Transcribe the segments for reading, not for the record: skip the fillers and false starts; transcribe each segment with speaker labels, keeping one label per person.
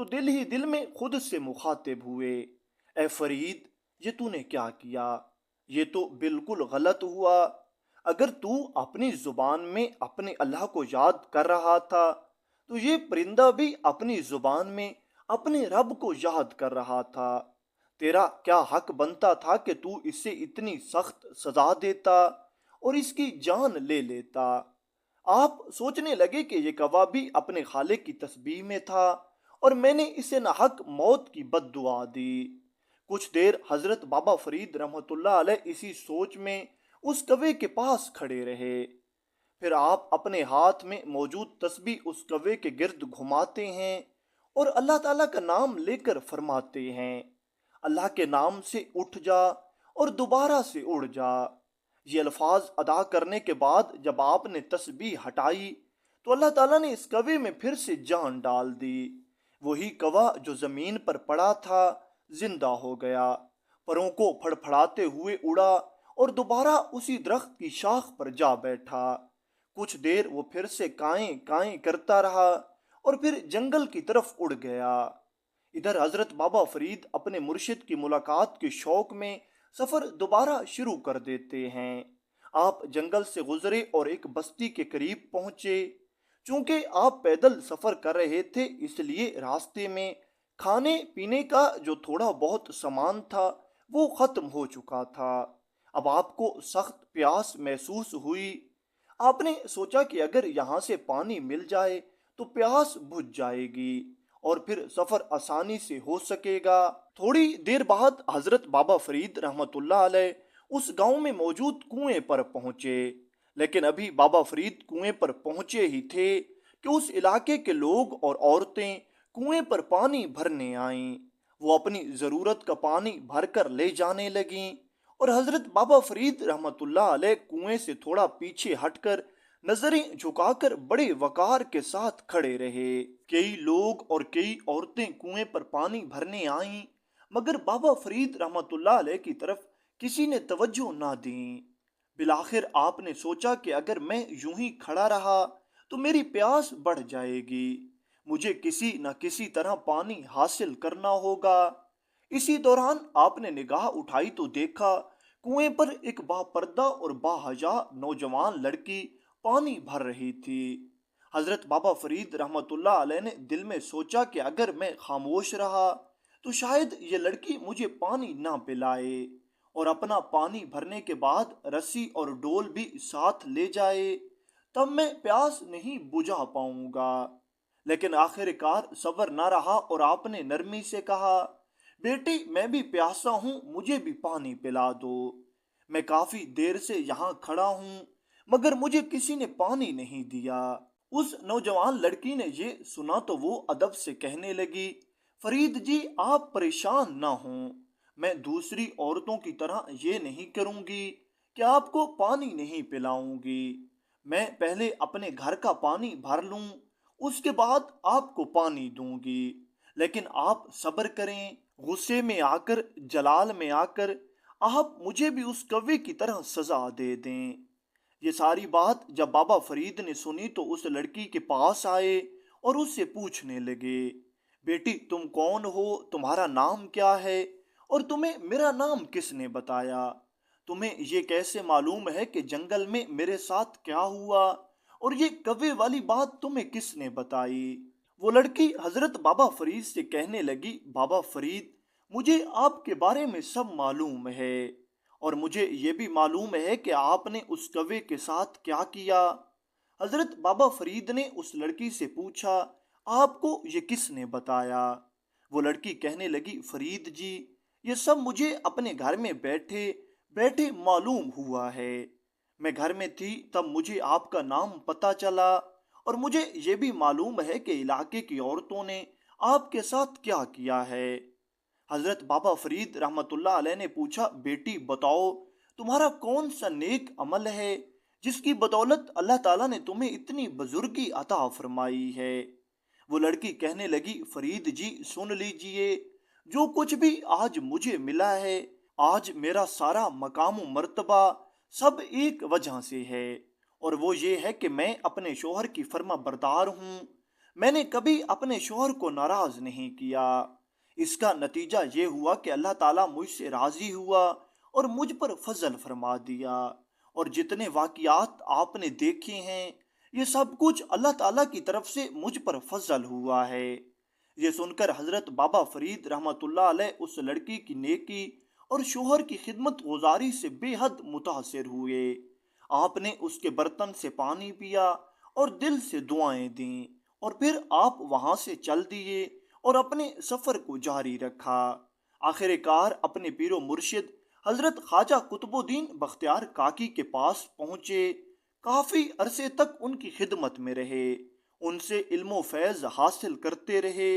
Speaker 1: تو دل ہی دل میں خود سے مخاطب ہوئے، اے فرید، یہ تو نے کیا کیا؟ یہ تو بالکل غلط ہوا۔ اگر تو اپنی زبان میں اپنے اللہ کو یاد کر رہا تھا تو یہ پرندہ بھی اپنی زبان میں اپنے رب کو یاد کر رہا تھا۔ تیرا کیا حق بنتا تھا کہ تو اسے اتنی سخت سزا دیتا اور اس کی جان لے لیتا؟ آپ سوچنے لگے کہ یہ کوا بھی اپنے خالق کی تسبیح میں تھا اور میں نے اسے ناحق موت کی بد دعا دی۔ کچھ دیر حضرت بابا فرید رحمۃ اللہ علیہ اسی سوچ میں اس کوے کے پاس کھڑے رہے۔ پھر آپ اپنے ہاتھ میں موجود تسبیح اس کوے کے گرد گھماتے ہیں اور اللہ تعالیٰ کا نام لے کر فرماتے ہیں، اللہ کے نام سے اٹھ جا اور دوبارہ سے اڑ جا۔ یہ الفاظ ادا کرنے کے بعد جب آپ نے تسبیح ہٹائی تو اللہ تعالیٰ نے اس کوے میں پھر سے جان ڈال دی۔ وہی کوا جو زمین پر پڑا تھا زندہ ہو گیا، پروں کو پھڑپھڑاتے ہوئے اڑا اور دوبارہ اسی درخت کی شاخ پر جا بیٹھا۔ کچھ دیر وہ پھر سے کائیں کائیں کرتا رہا اور پھر جنگل کی طرف اڑ گیا۔ ادھر حضرت بابا فرید اپنے مرشد کی ملاقات کے شوق میں سفر دوبارہ شروع کر دیتے ہیں۔ آپ جنگل سے گزرے اور ایک بستی کے قریب پہنچے۔ چونکہ آپ پیدل سفر کر رہے تھے اس لیے راستے میں کھانے پینے کا جو تھوڑا بہت سامان تھا وہ ختم ہو چکا تھا۔ اب آپ کو سخت پیاس محسوس ہوئی۔ آپ نے سوچا کہ اگر یہاں سے پانی مل جائے تو پیاس بجھ جائے گی اور پھر سفر آسانی سے ہو سکے گا۔ تھوڑی دیر بعد حضرت بابا فرید رحمۃ اللہ علیہ اس گاؤں میں موجود کنویں پر پہنچے، لیکن ابھی بابا فرید کنویں پر پہنچے ہی تھے کہ اس علاقے کے لوگ اور عورتیں کنویں پر پانی بھرنے آئیں۔ وہ اپنی ضرورت کا پانی بھر کر لے جانے لگیں اور حضرت بابا فرید رحمۃ اللہ علیہ کنویں سے تھوڑا پیچھے ہٹ کر نظریں جھکا کر بڑے وقار کے ساتھ کھڑے رہے۔ کئی لوگ اور کئی عورتیں کنویں پر پانی بھرنے آئیں مگر بابا فرید رحمۃ اللہ علیہ کی طرف کسی نے توجہ نہ دیں۔ بالآخر آپ نے سوچا کہ اگر میں یوں ہی کھڑا رہا تو میری پیاس بڑھ جائے گی، مجھے کسی نہ کسی طرح پانی حاصل کرنا ہوگا۔ اسی دوران آپ نے نگاہ اٹھائی تو دیکھا کنویں پر ایک با پردہ اور با حیا نوجوان لڑکی پانی بھر رہی تھی۔ حضرت بابا فرید رحمۃ اللہ علیہ نے دل میں سوچا کہ اگر میں خاموش رہا تو شاید یہ لڑکی مجھے پانی نہ پلائے اور اپنا پانی بھرنے کے بعد رسی اور ڈول بھی ساتھ لے جائے، تب میں پیاس نہیں بجھا پاؤں گا۔ لیکن آخر کار صبر نہ رہا اور آپ نے نرمی سے کہا، بیٹی میں بھی پیاسا ہوں، مجھے بھی پانی پلا دو۔ میں کافی دیر سے یہاں کھڑا ہوں مگر مجھے کسی نے پانی نہیں دیا۔ اس نوجوان لڑکی نے یہ سنا تو وہ ادب سے کہنے لگی، فرید جی آپ پریشان نہ ہوں، میں دوسری عورتوں کی طرح یہ نہیں کروں گی کہ آپ کو پانی نہیں پلاؤں گی۔ میں پہلے اپنے گھر کا پانی بھر لوں، اس کے بعد آپ کو پانی دوں گی، لیکن آپ صبر کریں۔ غصے میں آ کر، جلال میں آ کر آپ مجھے بھی اس کوے کی طرح سزا دے دیں۔ یہ ساری بات جب بابا فرید نے سنی تو اس لڑکی کے پاس آئے اور اس سے پوچھنے لگے، بیٹی تم کون ہو، تمہارا نام کیا ہے اور تمہیں میرا نام کس نے بتایا؟ تمہیں یہ کیسے معلوم ہے کہ جنگل میں میرے ساتھ کیا ہوا اور یہ کوے والی بات تمہیں کس نے بتائی؟ وہ لڑکی حضرت بابا فرید سے کہنے لگی، بابا فرید مجھے آپ کے بارے میں سب معلوم ہے اور مجھے یہ بھی معلوم ہے کہ آپ نے اس کوے کے ساتھ کیا کیا۔ حضرت بابا فرید نے اس لڑکی سے پوچھا، آپ کو یہ کس نے بتایا؟ وہ لڑکی کہنے لگی، فرید جی یہ سب مجھے اپنے گھر میں بیٹھے بیٹھے معلوم ہوا ہے۔ میں گھر میں تھی تب مجھے آپ کا نام پتہ چلا اور مجھے یہ بھی معلوم ہے کہ علاقے کی عورتوں نے آپ کے ساتھ کیا کیا ہے۔ حضرت بابا فرید رحمۃ اللہ علیہ نے پوچھا، بیٹی بتاؤ تمہارا کون سا نیک عمل ہے جس کی بدولت اللہ تعالیٰ نے تمہیں اتنی بزرگی عطا فرمائی ہے؟ وہ لڑکی کہنے لگی، فرید جی سن لیجئے، جو کچھ بھی آج مجھے ملا ہے، آج میرا سارا مقام و مرتبہ سب ایک وجہ سے ہے اور وہ یہ ہے کہ میں اپنے شوہر کی فرما بردار ہوں۔ میں نے کبھی اپنے شوہر کو ناراض نہیں کیا۔ اس کا نتیجہ یہ ہوا کہ اللہ تعالیٰ مجھ سے راضی ہوا اور مجھ پر فضل فرما دیا۔ اور جتنے واقعات آپ نے دیکھے ہیں، یہ سب کچھ اللہ تعالیٰ کی طرف سے مجھ پر فضل ہوا ہے۔ یہ سن کر حضرت بابا فرید رحمۃ اللہ علیہ اس لڑکی کی نیکی اور شوہر کی خدمت گزاری سے بے حد متاثر ہوئے۔ آپ نے اس کے برتن سے پانی پیا اور دل سے دعائیں دیں، اور پھر آپ وہاں سے چل دیے اور اپنے سفر کو جاری رکھا۔ آخر کار اپنے پیر و مرشد حضرت خواجہ قطب الدین بختیار کاکی کے پاس پہنچے۔ کافی عرصے تک ان کی خدمت میں رہے، ان سے علم و فیض حاصل کرتے رہے،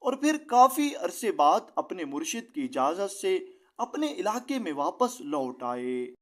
Speaker 1: اور پھر کافی عرصے بعد اپنے مرشد کی اجازت سے اپنے علاقے میں واپس لوٹ آئے۔